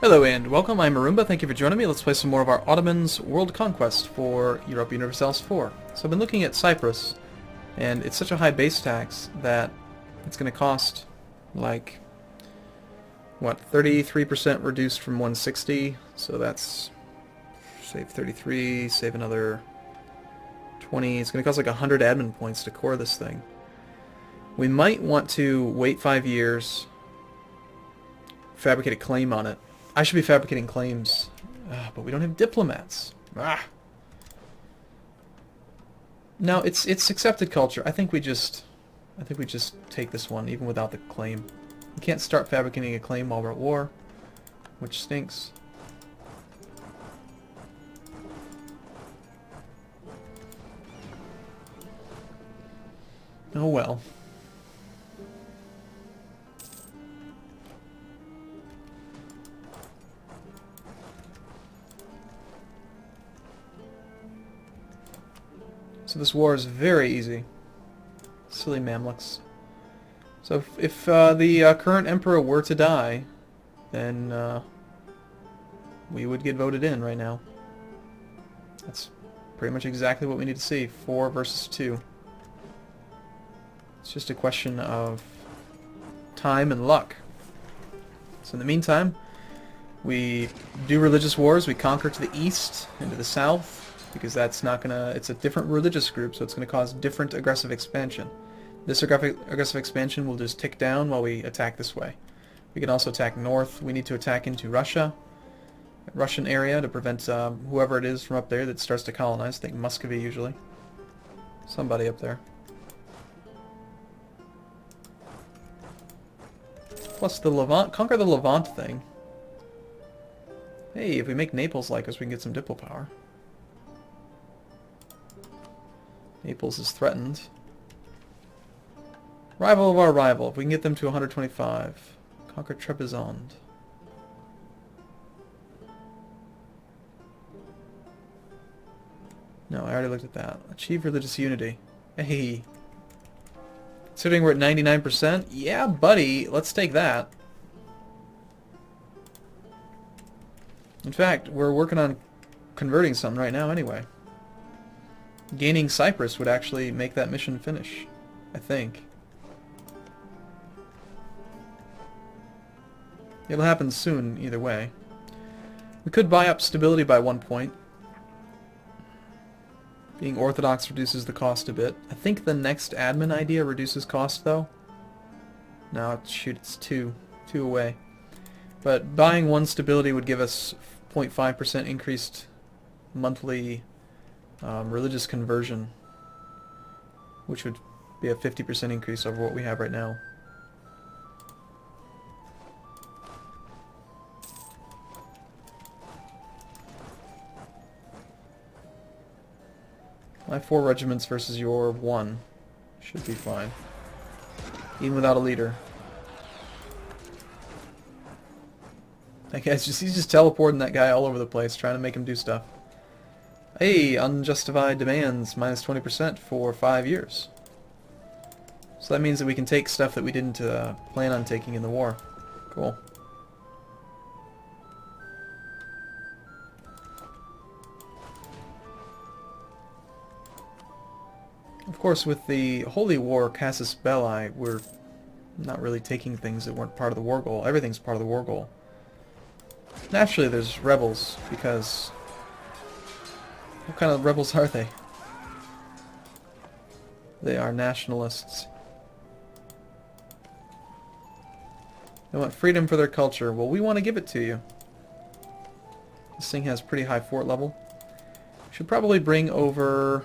Hello and welcome, I'm Arumba, thank you for joining me. Let's play some more of our Ottomans World Conquest for Europa Universalis IV. So I've been looking at Cyprus, and it's such a high base tax that it's going to cost, like, what, 33% reduced from 160, so that's, save 33, save another 20, it's going to cost like 100 admin points to core this thing. We might want to wait 5 years, fabricate a claim on it. I should be fabricating claims, but we don't have diplomats. No, it's accepted culture. I think we just take this one even without the claim. We can't start fabricating a claim while we're at war, which stinks. Oh well. So this war is very easy. Silly Mamluks. So if the current emperor were to die, then we would get voted in right now. That's pretty much exactly what we need to see. 4 versus 2. It's just a question of time and luck. So in the meantime, we do religious wars. We conquer to the east and to the south, because that's not gonna, it's a different religious group, so it's gonna cause different aggressive expansion. This aggressive expansion will just tick down while we attack this way. We can also attack north. We need to attack into Russia, Russian area, to prevent whoever it is from up there that starts to colonize. I think Muscovy usually. Somebody up there. Plus the Levant, conquer the Levant thing. Hey, if we make Naples like us, we can get some diplo power. Naples is threatened. Rival of our rival. If we can get them to 125. Conquer Trebizond. No, I already looked at that. Achieve religious unity. Hey. Considering we're at 99%? Yeah, buddy. Let's take that. In fact, we're working on converting some right now anyway. Gaining Cyprus would actually make that mission finish, I think. It'll happen soon, either way. We could buy up stability by 1 point. Being Orthodox reduces the cost a bit. I think the next admin idea reduces cost, though. No, shoot, it's 2 away. But buying 1 stability would give us 0.5% increased monthly religious conversion, which would be a 50% increase over what we have right now. My 4 regiments versus your 1 should be fine, even without a leader. That guy's he's just teleporting that guy all over the place, trying to make him do stuff. Hey, unjustified demands, minus 20% for 5 years. So that means that we can take stuff that we didn't plan on taking in the war. Cool. Of course, with the Holy War, Casus Belli, we're not really taking things that weren't part of the war goal. Everything's part of the war goal. Naturally, there's rebels, because... what kind of rebels are they? They are nationalists. They want freedom for their culture. Well, we want to give it to you. This thing has pretty high fort level. Should probably bring over...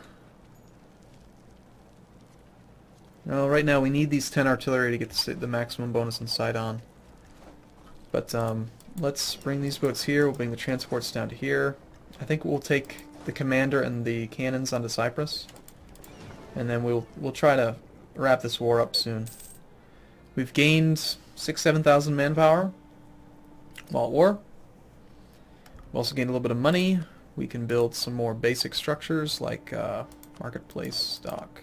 no, right now we need these 10 artillery to get the maximum bonus in Sidon. But let's bring these boats here. We'll bring the transports down to here. I think we'll take the commander and the cannons onto Cyprus, and then we'll try to wrap this war up soon. We've gained 6,000-7,000 manpower while at war. We've also gained a little bit of money. We can build some more basic structures like marketplace, dock,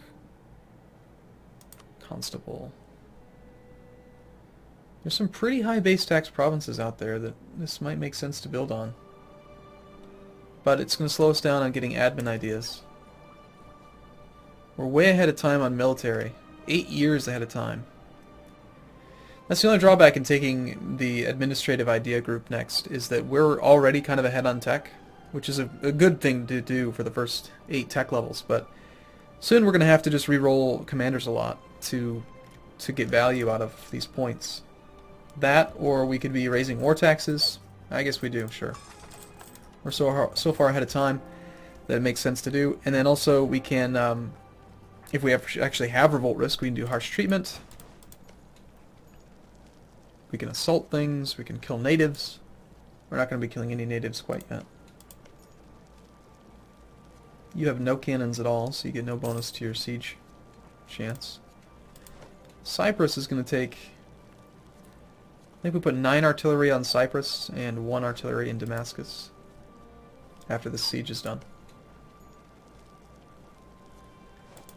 constable. There's some pretty high base tax provinces out there that this might make sense to build on. But it's going to slow us down on getting admin ideas. We're way ahead of time on military. 8 years ahead of time. That's the only drawback in taking the administrative idea group next, is that we're already kind of ahead on tech, which is a good thing to do for the first 8 tech levels, but soon we're going to have to just re-roll commanders a lot to get value out of these points. That, or we could be raising war taxes. I guess we do, sure. We're so far ahead of time that it makes sense to do. And then also we can, if we actually have revolt risk, we can do harsh treatment. We can assault things, we can kill natives. We're not going to be killing any natives quite yet. You have no cannons at all, so you get no bonus to your siege chance. Cyprus is going to take... I think we put 9 artillery on Cyprus and 1 artillery in Damascus after the siege is done.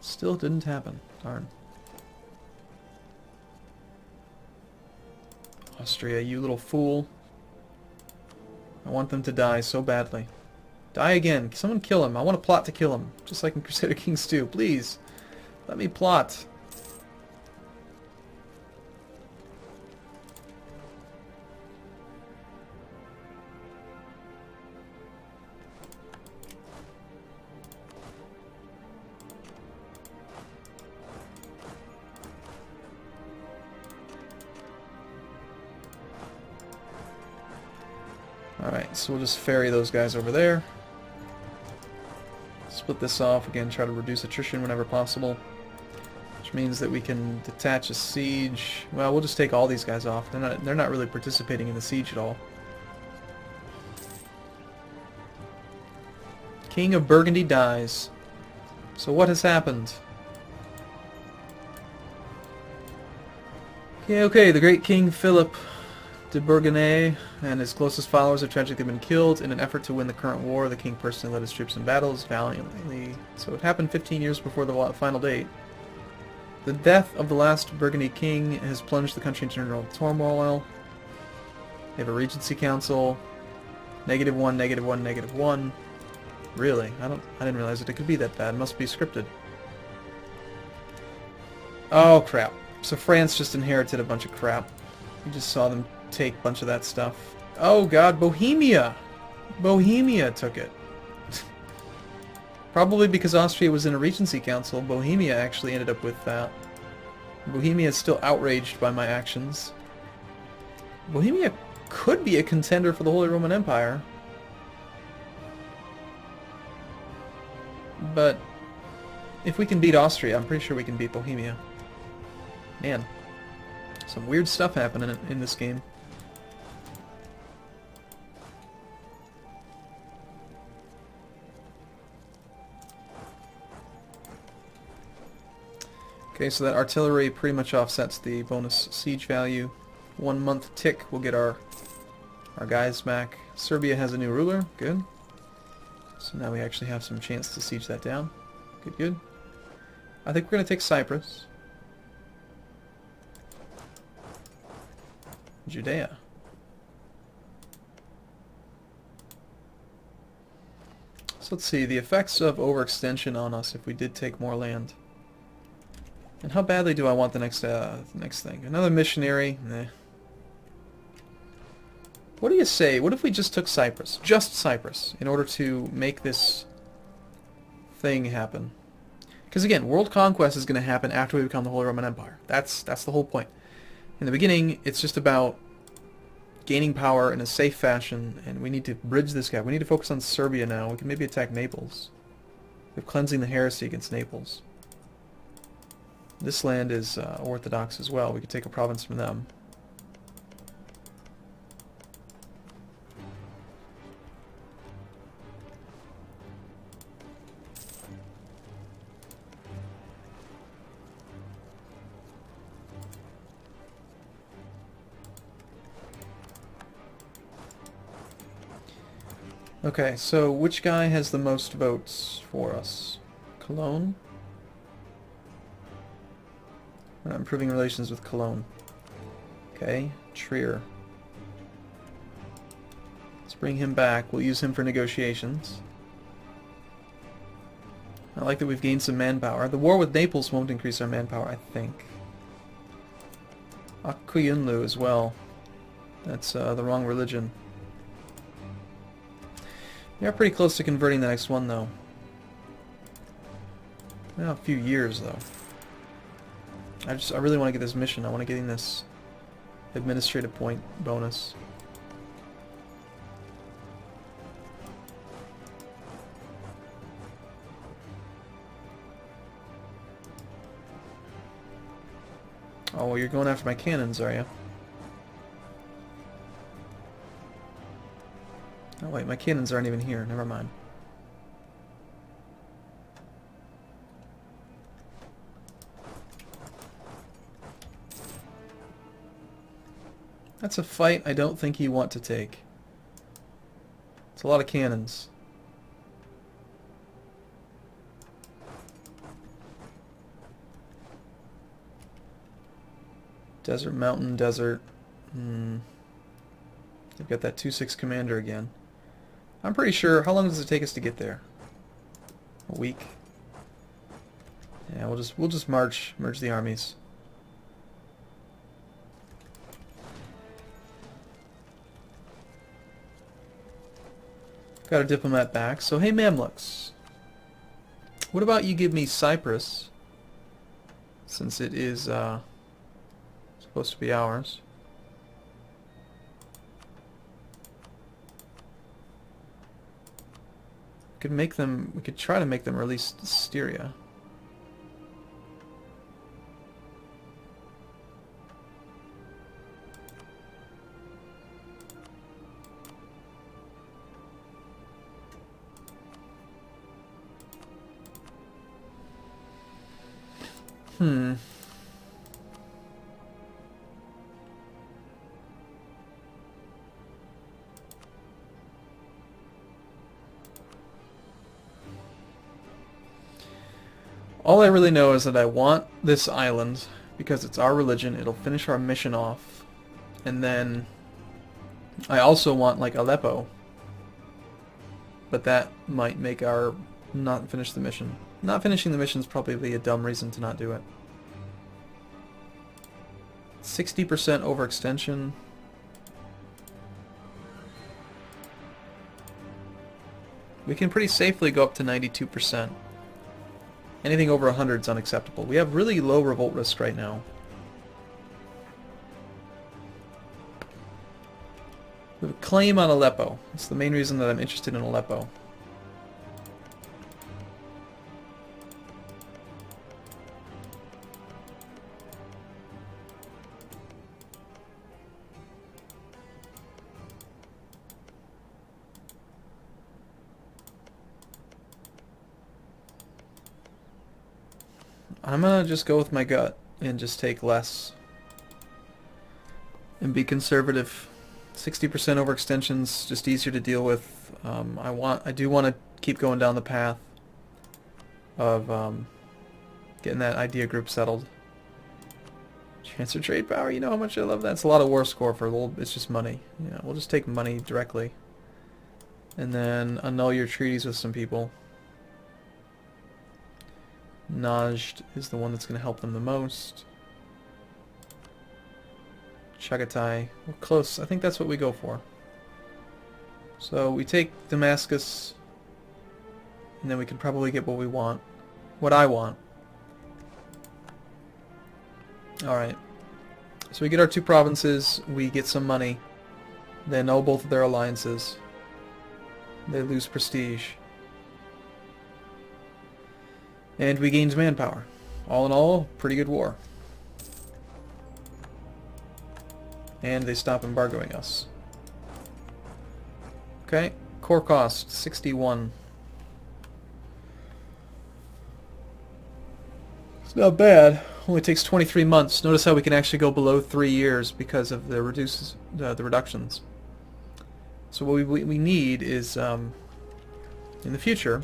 Still didn't happen. Darn. Austria, you little fool. I want them to die so badly. Die again. Someone kill him. I want to plot to kill him. Just like in Crusader Kings 2. Please. Let me plot. Alright, so we'll just ferry those guys over there. Split this off, again, try to reduce attrition whenever possible. Which means that we can detach a siege. Well, we'll just take all these guys off. They're not really participating in the siege at all. King of Burgundy dies. So what has happened? Okay, the great King Philip de Bourgogne and his closest followers have tragically been killed. In an effort to win the current war, the king personally led his troops in battles valiantly. So it happened 15 years before the final date. The death of the last Burgundy king has plunged the country into general turmoil. They have a regency council. -1, -1, -1. Really? I didn't realize that it could be that bad. It must be scripted. Oh crap. So France just inherited a bunch of crap. You just saw them take a bunch of that stuff. Oh god, Bohemia! Bohemia took it. Probably because Austria was in a regency council, Bohemia actually ended up with that. Bohemia is still outraged by my actions. Bohemia could be a contender for the Holy Roman Empire. But if we can beat Austria, I'm pretty sure we can beat Bohemia. Man, some weird stuff happening in this game. Okay, so that artillery pretty much offsets the bonus siege value. 1 month tick, we'll get our guys back. Serbia has a new ruler, good. So now we actually have some chance to siege that down. Good, good. I think we're going to take Cyprus. Judea. So let's see, the effects of overextension on us if we did take more land. And how badly do I want the next thing? Another missionary? Nah. What do you say? What if we just took Cyprus? Just Cyprus, in order to make this thing happen. Because again, world conquest is going to happen after we become the Holy Roman Empire. That's the whole point. In the beginning, it's just about gaining power in a safe fashion, and we need to bridge this gap. We need to focus on Serbia now. We can maybe attack Naples. We're cleansing the heresy against Naples. This land is Orthodox as well. We could take a province from them. Okay, so which guy has the most votes for us? Cologne? We're not improving relations with Cologne. Okay, Trier. Let's bring him back. We'll use him for negotiations. I like that we've gained some manpower. The war with Naples won't increase our manpower, I think. Akuyunlu as well. That's the wrong religion. We are pretty close to converting the next one, though. Well, a few years, though. I really want to get this mission. I want to get in this administrative point bonus. Oh, well, you're going after my cannons, are you? Oh, wait, my cannons aren't even here. Never mind. That's a fight I don't think you want to take. It's a lot of cannons. Desert, mountain, desert. They've got that 2-6 commander again. I'm pretty sure. How long does it take us to get there? A week. Yeah, we'll just merge the armies. Got a diplomat back. So hey, Mamluks. What about you give me Cyprus, since it is supposed to be ours. We could try to make them release Styria. All I really know is that I want this island because it's our religion. It'll finish our mission off. And then I also want like Aleppo. But that might make our not finish the mission. Not finishing the mission is probably a dumb reason to not do it. 60% overextension. We can pretty safely go up to 92%. Anything over 100 is unacceptable. We have really low revolt risk right now. We have a claim on Aleppo. That's the main reason that I'm interested in Aleppo. I'm gonna just go with my gut and just take less and be conservative. 60% overextension's just easier to deal with. I do want to keep going down the path of getting that idea group settled. Transfer trade power, you know how much I love that. It's a lot of war score for a little. It's just money. Yeah, we'll just take money directly, and then annul your treaties with some people. Najd is the one that's going to help them the most. Chagatai. We're close. I think that's what we go for. So we take Damascus, and then we can probably get what we want. What I want. Alright. So we get our 2 provinces, we get some money. They annul both of their alliances. They lose prestige. And we gained manpower. All in all, pretty good war. And they stop embargoing us. Okay, core cost, 61. It's not bad. Only takes 23 months. Notice how we can actually go below 3 years because of the reductions. So what we need is, in the future,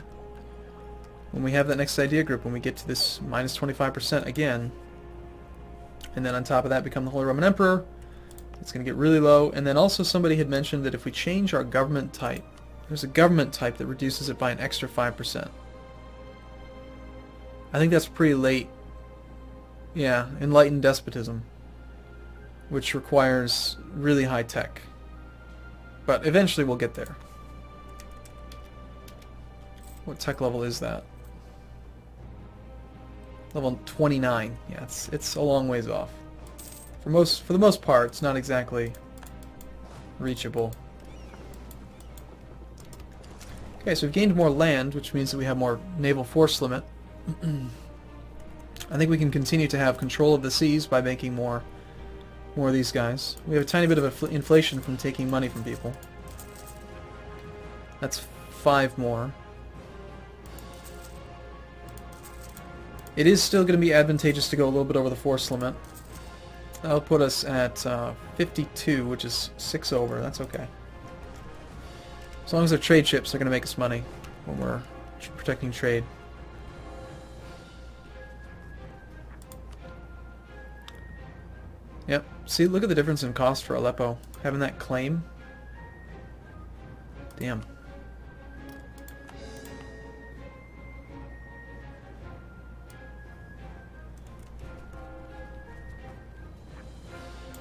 when we have that next idea group, when we get to this minus 25% again, and then on top of that become the Holy Roman Emperor, It's going to get really low. And then also somebody had mentioned that if we change our government type, there's a government type that reduces it by an extra 5%. I think that's pretty late. Yeah, enlightened despotism, which requires really high tech. But eventually we'll get there. What tech level is that? Level 29. Yeah, it's a long ways off. For the most part, it's not exactly reachable. Okay, so we've gained more land, which means that we have more naval force limit. I think we can continue to have control of the seas by making more of these guys. We have a tiny bit of inflation from taking money from people. That's 5 more. It is still going to be advantageous to go a little bit over the force limit. That'll put us at 52, which is 6 over. That's okay. As long as they're trade ships, they're going to make us money when we're protecting trade. Yep. See, look at the difference in cost for Aleppo. Having that claim. Damn.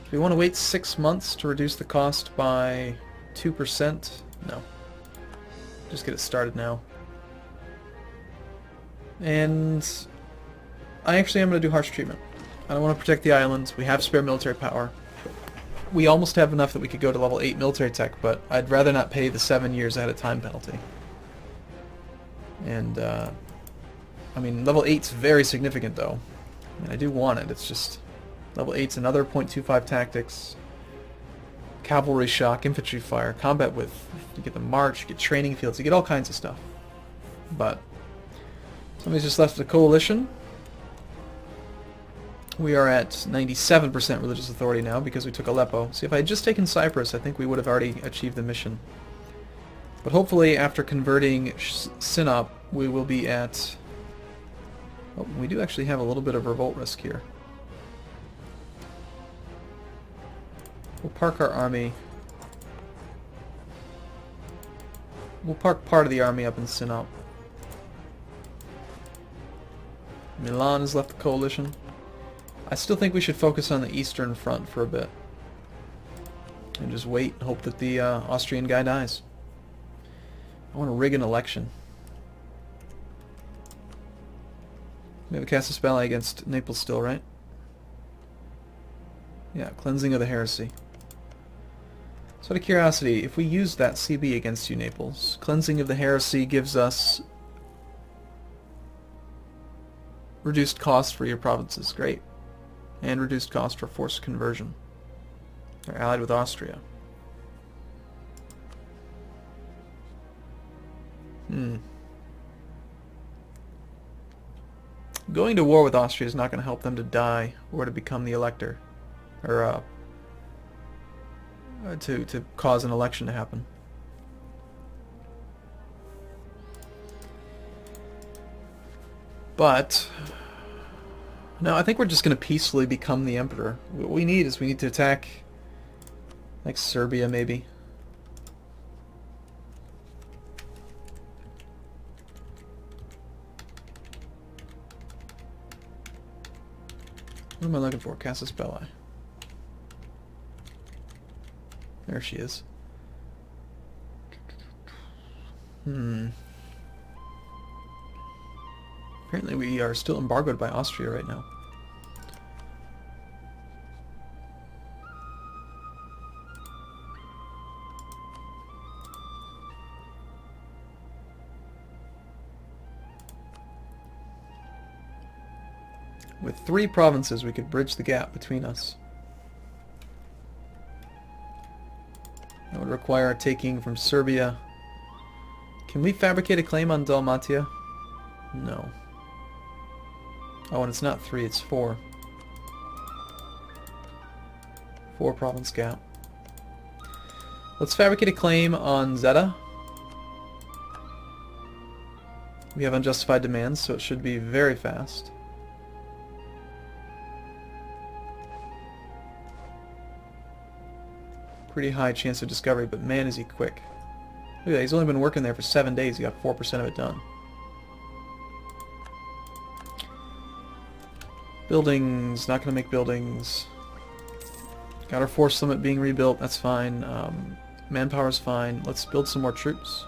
Do we want to wait 6 months to reduce the cost by 2%? No. Just get it started now. And I actually am going to do harsh treatment. I don't want to protect the islands. We have spare military power. We almost have enough that we could go to level 8 military tech, but I'd rather not pay the 7 years ahead of time penalty. And, I mean, level 8's very significant, though. I mean, I do want it. It's just... Level 8's another .25 tactics. Cavalry shock, infantry fire, combat width. You get the march, you get training fields, you get all kinds of stuff. But somebody's just left the coalition. We are at 97% religious authority now because we took Aleppo. See, if I had just taken Cyprus, I think we would have already achieved the mission. But hopefully, after converting Sinop, we will be at... Oh, we do actually have a little bit of revolt risk here. We'll park our army. We'll park part of the army up in Sinop. Milan has left the coalition. I still think we should focus on the Eastern Front for a bit. And just wait and hope that the Austrian guy dies. I want to rig an election. We have a Casus Belli against Naples still, right? Yeah, cleansing of the heresy. So out of curiosity, if we use that CB against you, Naples, cleansing of the heresy gives us reduced cost for your provinces. Great. And reduced cost for forced conversion. They're allied with Austria. Going to war with Austria is not going to help them to die or to become the elector. Or, to cause an election to happen. But no, I think we're just going to peacefully become the emperor. What we need to attack, like, Serbia maybe. What am I looking for? Casus Belli. There she is. Apparently we are still embargoed by Austria right now. With 3 provinces, we could bridge the gap between us. That would require taking from Serbia. Can we fabricate a claim on Dalmatia? No. Oh, and it's not 3, it's 4. 4 province gap. Let's fabricate a claim on Zeta. We have unjustified demands, so it should be very fast. Pretty high chance of discovery, but man is he quick. Look at that, he's only been working there for 7 days. He got 4% of it done. Buildings, not going to make buildings. Got our force limit being rebuilt, that's fine. Manpower's fine. Let's build some more troops.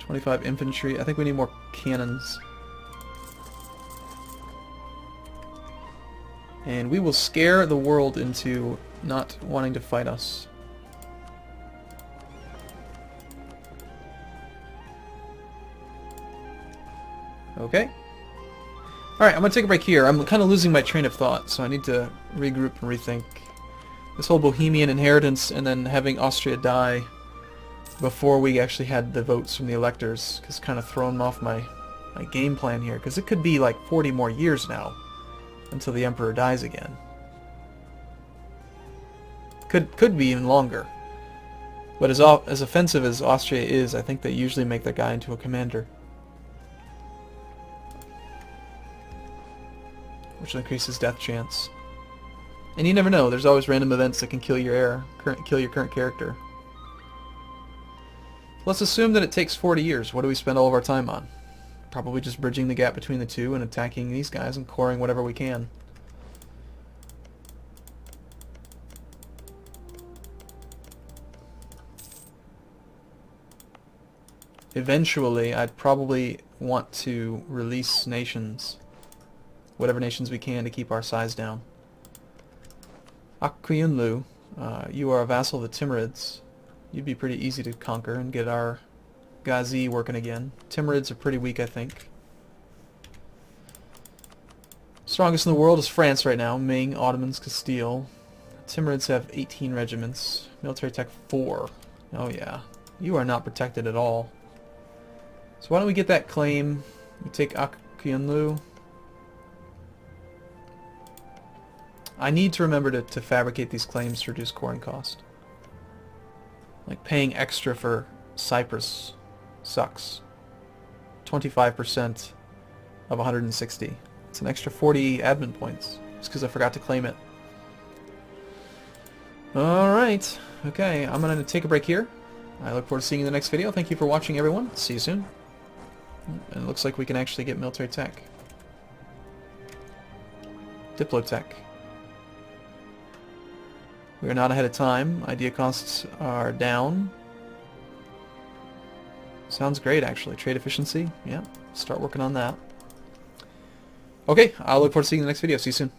25 infantry. I think we need more cannons. And we will scare the world into not wanting to fight us. Okay. Alright, I'm going to take a break here. I'm kind of losing my train of thought, so I need to regroup and rethink. This whole Bohemian inheritance and then having Austria die before we actually had the votes from the electors has kind of thrown off my game plan here, because it could be like 40 more years now until the Emperor dies again. Could be even longer. But as offensive as Austria is, I think they usually make their guy into a commander. Which increases death chance. And you never know, there's always random events that can kill your heir, kill your current character. Let's assume that it takes 40 years. What do we spend all of our time on? Probably just bridging the gap between the two and attacking these guys and coring whatever we can. Eventually, I'd probably want to release nations. Whatever nations we can to keep our size down. Akyunlu, you are a vassal of the Timurids. You'd be pretty easy to conquer and get our Ghazi working again. Timurids are pretty weak, I think. Strongest in the world is France right now. Ming, Ottomans, Castile. Timurids have 18 regiments. Military tech 4. Oh yeah. You are not protected at all. So why don't we get that claim? We take Akyunlu. I need to remember to fabricate these claims to reduce coring cost. Like paying extra for Cyprus sucks. 25% of 160. It's an extra 40 admin points just because I forgot to claim it. Alright. Okay, I'm going to take a break here. I look forward to seeing you in the next video. Thank you for watching, everyone. See you soon. And it looks like we can actually get military tech. Diplotech. We are not ahead of time. Idea costs are down. Sounds great, actually. Trade efficiency. Yeah, start working on that. Okay, I'll look forward to seeing you in the next video. See you soon.